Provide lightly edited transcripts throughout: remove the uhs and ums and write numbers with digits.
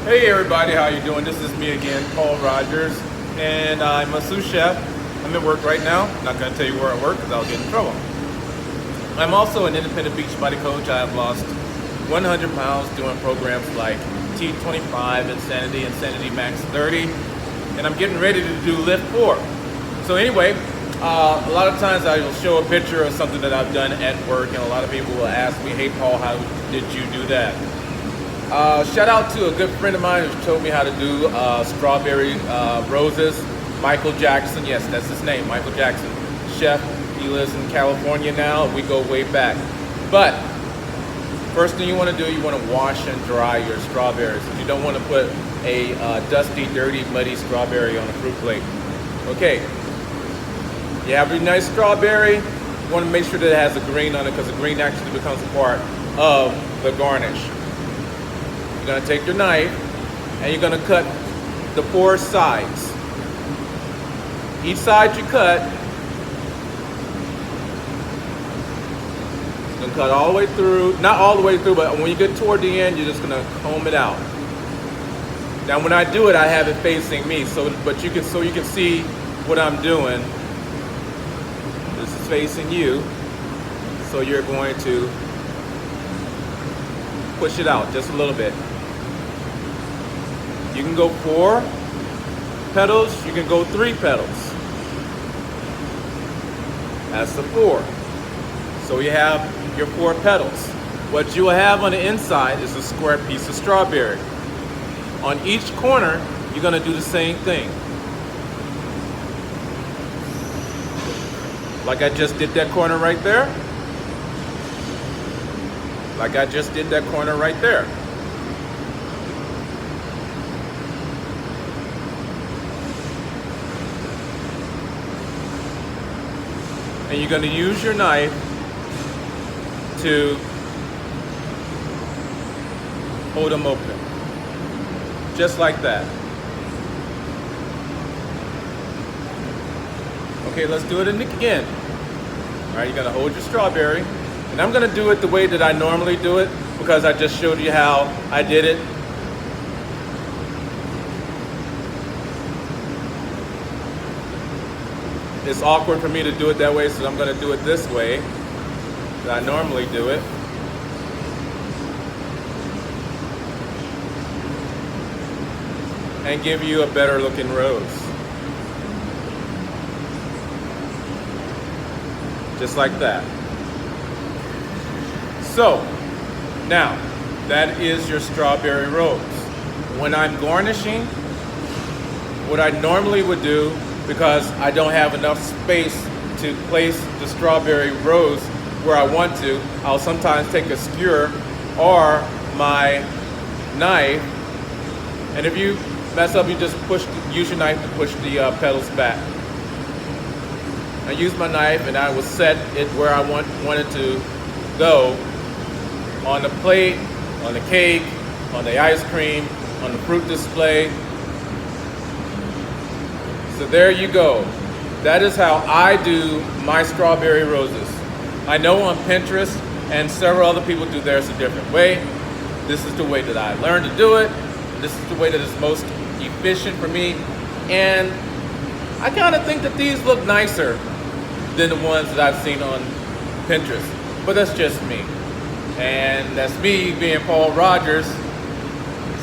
Hey everybody, how you doing? This is me again, Paul Rogers, and I'm a sous chef. I'm at work right now. I'm not going to tell you where I work because I'll get in trouble. I'm also an independent beach body coach. I have lost 100 pounds doing programs like T25, Insanity Max 30, and I'm getting ready to do Lift 4. So anyway, a lot of times I will show a picture of something that I've done at work, and a lot of people will ask me, hey Paul, how did you do that? Shout out to a good friend of mine who told me how to do strawberry roses, Michael Jackson. Yes, that's his name, Michael Jackson. Chef, he lives in California now. We go way back. But first thing you want to do, you want to wash and dry your strawberries. You don't want to put a dusty, dirty, muddy strawberry on a fruit plate. Okay, you have your nice strawberry. You want to make sure that it has a green on it because the green actually becomes a part of the garnish. You're going to take your knife and you're going to cut the 4 sides. Each side you cut, you're going to cut all the way through, not all the way through, but when you get toward the end, you're just going to comb it out. Now when I do it, I have it facing me, so you can see what I'm doing. This is facing you, so you're going to push it out just a little bit. You can go 4 petals, you can go 3 petals. That's the 4. So you have your 4 petals. What you will have on the inside is a square piece of strawberry. On each corner, you're going to do the same thing. Like I just did that corner right there. Like I just did that corner right there. And you're going to use your knife to hold them open. Just like that. Okay, let's do it again. All right, you're going to hold your strawberry. And I'm going to do it the way that I normally do it because I just showed you how I did it. It's awkward for me to do it that way, so I'm going to do it this way that I normally do it. And give you a better looking rose. Just like that. So, now, that is your strawberry rose. When I'm garnishing, what I normally would do, because I don't have enough space to place the strawberry rose where I want to, I'll sometimes take a skewer or my knife, and if you mess up, you just use your knife to push the petals back. I use my knife and I will set it where I want it to go, on the plate, on the cake, on the ice cream, on the fruit display. So there you go. That is how I do my strawberry roses. I know on Pinterest and several other people do theirs a different way. This is the way that I learned to do it. This is the way that is most efficient for me. And I kind of think that these look nicer than the ones that I've seen on Pinterest. But that's just me. And that's me being Paul Rogers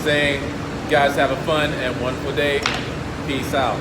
saying, you guys have a fun and wonderful day. Peace out.